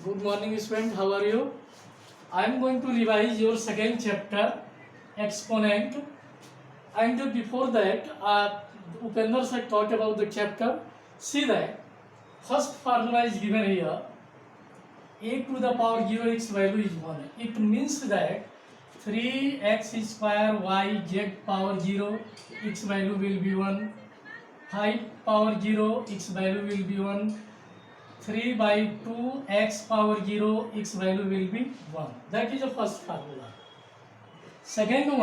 Good morning, student. How are you? I am going to revise your second chapter, exponent. And before that, Upender sir talked about the chapter. See that first formula is given here. A to the power 0 x value is 1. It means that 3x square y z power 0 x value will be 1. 5 power 0 x value will be 1. 3 by 2 x power 0 x value will be 1. That is the first formula. Second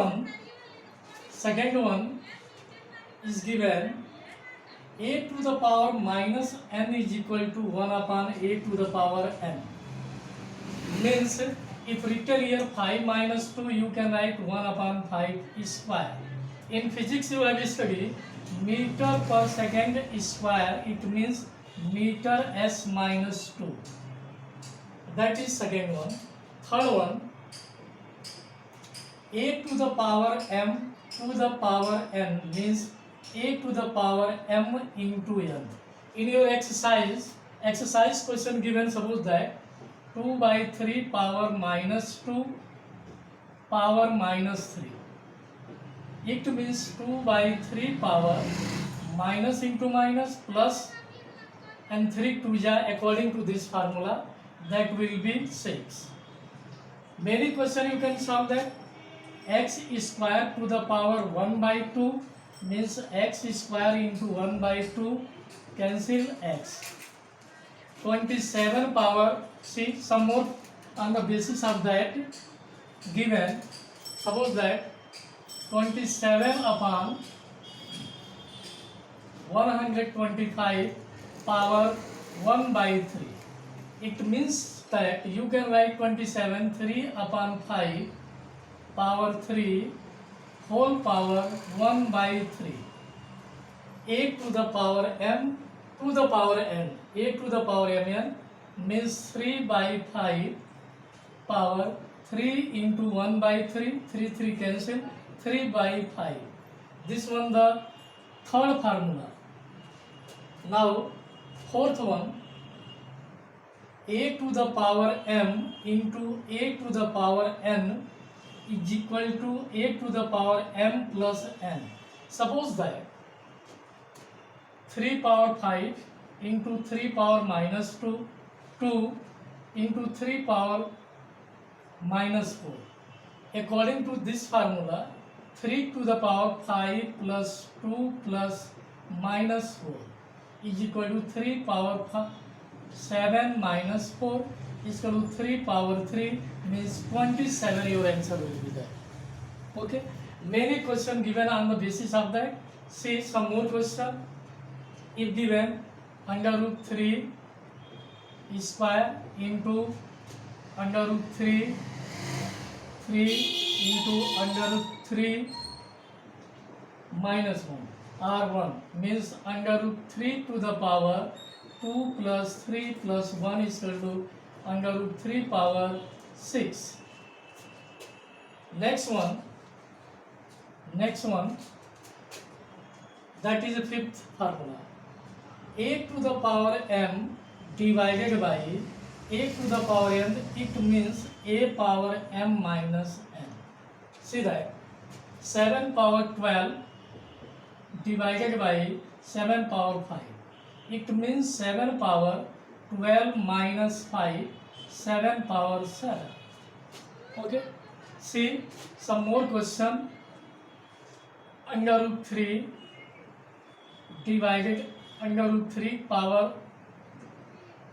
one is given a to the power minus n is equal to 1 upon a to the power n. Means if written here 5 minus 2, you can write 1 upon 5 square. In physics you have studied meter per second square. It means meter s minus 2. That is second one. Third one, a to the power m to the power n means a to the power m into n. In your exercise question given, suppose that 2 by 3 power minus 2 power minus 3. It means 2 by 3 power minus into minus plus and 3 2 ja, according to this formula, that will be 6. Many question you can solve that. X square to the power 1 by 2 means x square into 1 by 2, cancel x. 27 power, see some more on the basis of that given. Suppose that 27 upon 125 power 1 by 3. It means that you can write 27 3 upon 5 power 3 whole power 1 by 3. A to the power m to the power n. A to the power mn means 3 by 5 power 3 into 1 by 3. 3 3 cancel. 3 by 5. This one the third formula. Now fourth one, a to the power m into a to the power n is equal to a to the power m plus n. Suppose that 3 power 5 into 3 power minus 2, 2 into 3 power minus 4. According to this formula, 3 to the power 5 plus 2 plus minus 4 is equal to 3 power 7 minus 4 is equal to 3 power 3 means 27. Your answer will be there. Okay. Many question given on the basis of that. See some more question. If given under root 3 square into under root 3 into under root 3 minus 1 r1 means under root 3 to the power 2 plus 3 plus 1 is equal to under root 3 power 6. Next one, that is the fifth formula. A to the power m divided by a to the power n, it means a power m minus n. See that 7 power 12 divided by 7 power 5. It means 7 power 12 minus 5, 7 power 7. Okay. See some more question. Under root 3 divided under root 3 power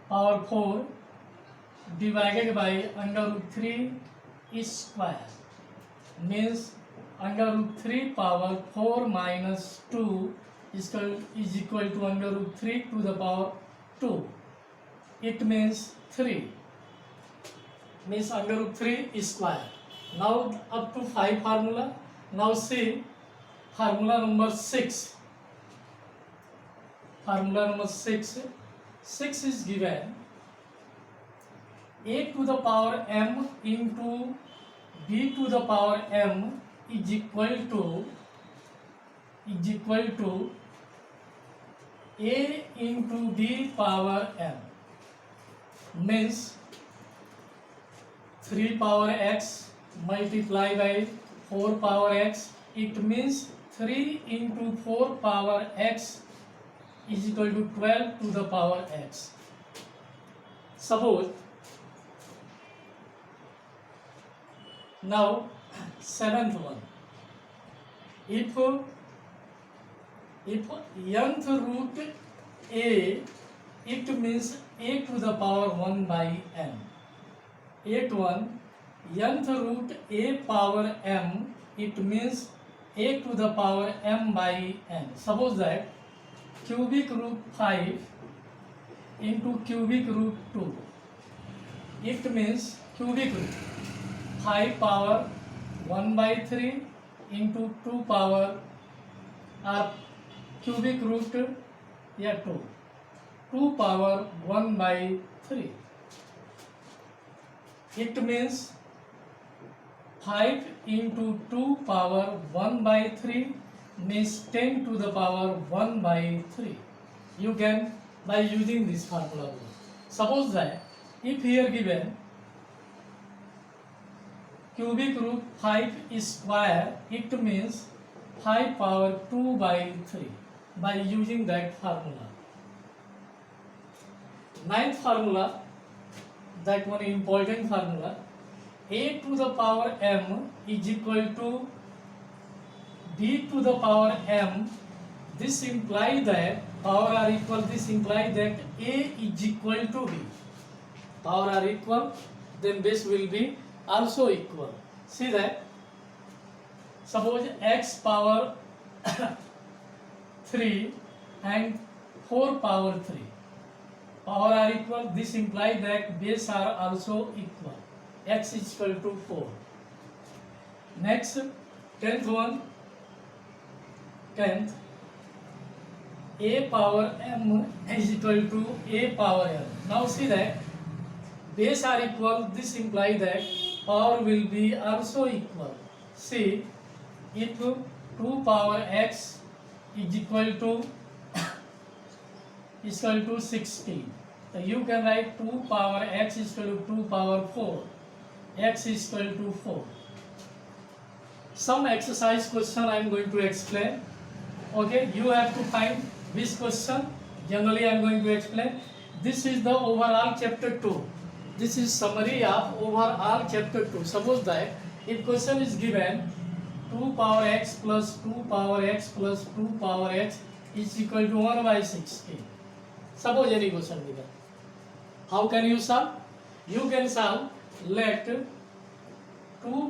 4 divided by under root 3 square means under root 3 power 4 minus 2 is equal to under root 3 to the power 2. It means 3 means under root 3 square. Now up to 5 formula. Now see formula number 6. Formula number 6. 6 is given a to the power m into b to the power m is equal to a into b power m means 3 power x multiply by 4 power x. It means 3 into 4 power x is equal to 12 to the power x. Suppose now seventh one, if nth root a, it means a to the power 1 by m. 8 1, nth root a power m, it means a to the power m by n. Suppose that cubic root 5 into cubic root 2, it means cubic root 5 power 1 by 3 into 2 power cubic root 2 power 1 by 3. It means 5 into 2 power 1 by 3 means 10 to the power 1 by 3. You can by using this formula. Suppose that if here given cubic root 5 is square, it means 5 power 2 by 3 by using that formula. Ninth formula, that one important formula, a to the power m is equal to b to the power m. This implies that power are equal, this implies that a is equal to b. Power are equal, then this will be also equal. See that, suppose x power 3 and 4 power 3, power are equal, this implies that base are also equal. X is equal to 4. Next, 10th one, 10th, a power m is equal to a power m. Now see that base are equal, this implies that power will be also equal. See, if 2 power x is equal to 16, so you can write 2 power x is equal to 2 power 4, x is equal to 4. Some exercise question I am going to explain. Okay, you have to find this question. Generally I am going to explain. This is the overall chapter 2. This is summary of overall chapter 2. Suppose that if question is given 2 power x plus 2 power x plus 2 power x is equal to 1 by 16. Suppose any question given. How can you solve? You can solve, let 2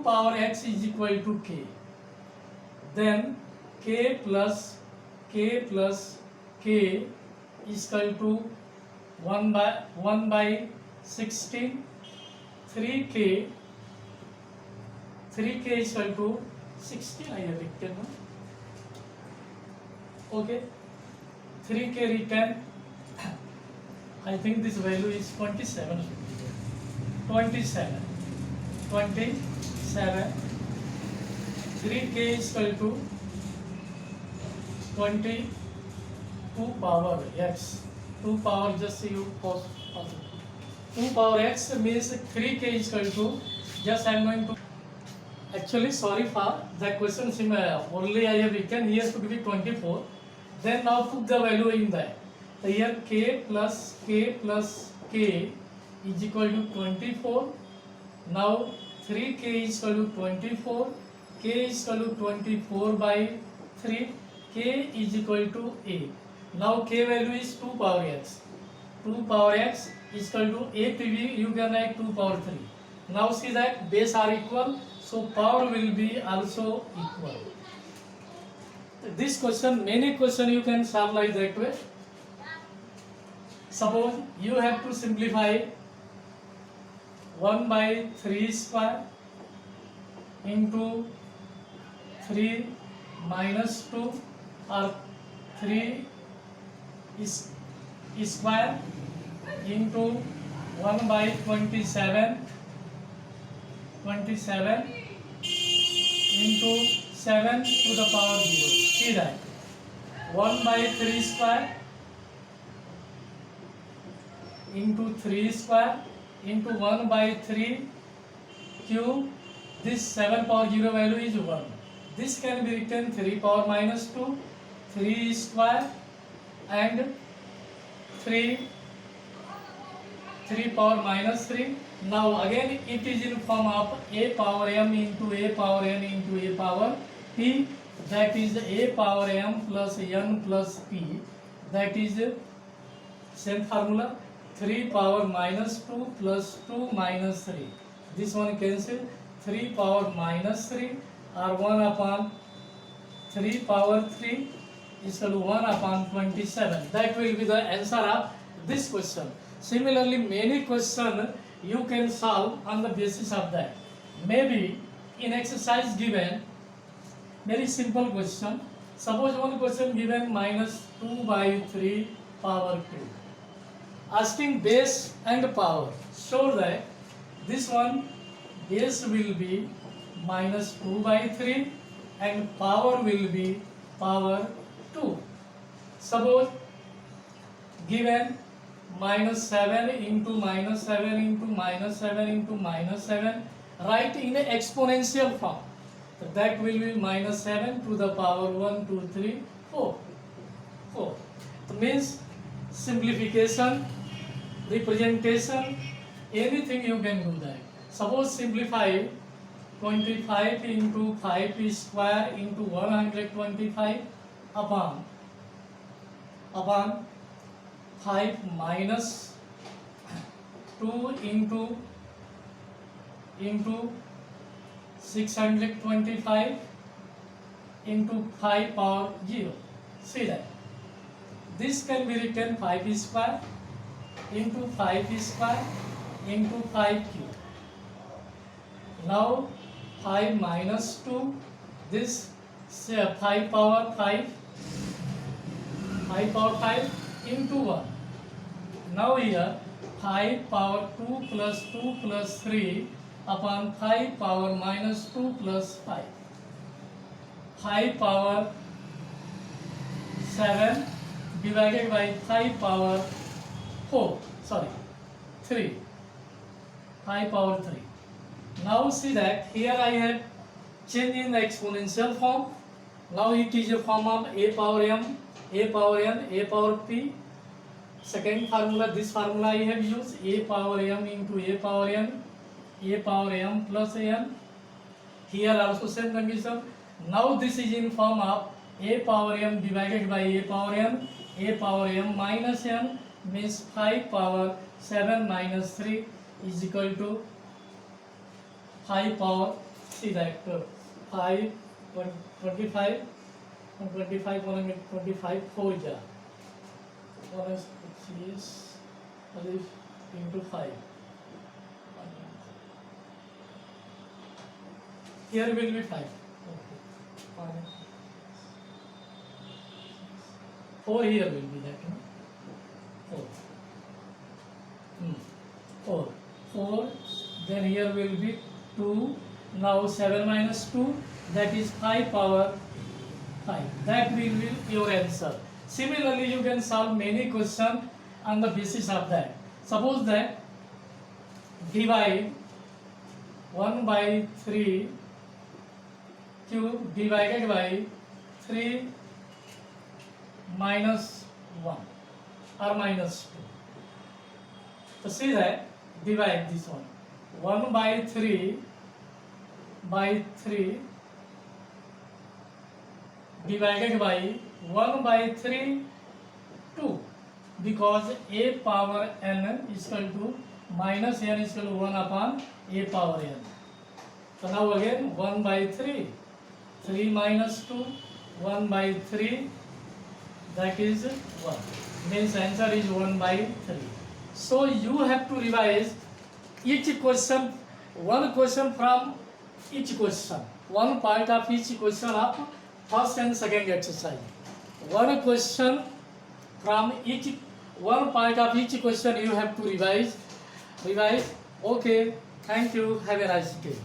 power x is equal to k. Then k plus k is equal to 1 by 16. 3k is equal to 16. I have written. Okay. 3k written. I think this value is 27. 27. 3k is equal to 22 power x. 2 power, just you pause. 2 power x means 3k is equal to, just I am going to, actually sorry for the question, only I have written here to be 24. Then now put the value in that. So here k plus k is equal to 24. Now 3k is equal to 24. K is equal to 24 by 3. K is equal to 8. Now k value is 2 power x. 2 power x is equal to a to b, you can write 2 power 3. Now see that base are equal, so power will be also equal. This question, many question you can solve like that way. Suppose you have to simplify 1 by 3 square into 3 minus 2 or 3 is square into 1 by 27 into 7 to the power 0. See that 1 by 3 square into 3 square into 1 by 3 cube. This 7 power 0 value is 1. This can be written 3 power minus 2, 3 square, and 3 power minus 3. Now again it is in form of a power m into a power n into a power p, that is a power m plus n plus p, that is same formula, 3 power minus 2 plus 2 minus 3. This one cancel, 3 power minus 3 or 1 upon 3 power 3 is equal to 1 upon 27. That will be the answer of this question. Similarly, many questions you can solve on the basis of that. Maybe in exercise given, very simple question. Suppose one question given minus 2 by 3 power 2. Asking base and power. Show that this one base will be minus 2 by 3 and power will be power 2. Suppose given minus 7 into minus 7 into minus 7 into minus 7, write in an exponential form. That will be minus 7 to the power 1, 2, 3, 4. It means simplification, representation, anything you can do that. Suppose simplify 25 into 5 square into 125 upon 5 minus 2 into 625 into 5 power 0. See that. This can be written 5 square into 5 square into 5 cube. Now 5 minus 2, this 5 power 5 into 1. Now here 5 power 2 plus 2 plus 3 upon 5 power minus 2 plus 5. 5 power 7 divided by 5 power 3. 5 power 3. Now see that here I have changed in the exponential form. Now it is a form of a power m, a power n, a power p. Second formula, this formula I have used, a power m into a power n, a power m plus n. Here also same condition. Now this is in form of a power m divided by a power n, a power m minus n, means 5 power 7 minus 3 is equal to 5 power, see that 5, 25, 125, 125, 4 ja. 1 is into 5. Here will be 5. Okay. 4 here will be that. No? 4. 4. Then here will be 2. Now 7 minus 2. That is 5 power 5. That will be your answer. Similarly, you can solve many questions on the basis of that. Suppose that divide 1 by 3 cube divided by 3 minus 1 or minus 2. So see that, divide this one. 1 by 3 divided by 1 by 3, 2, because a power n is equal to minus n is equal to 1 upon a power n. So now again 1 by 3, 3 minus 2, 1 by 3, that is 1. Means answer is 1 by 3. So you have to revise each question, one question from each question, one part of each question of first and second exercise. One question from each, one part of each question you have to revise. Okay, thank you, have a nice day.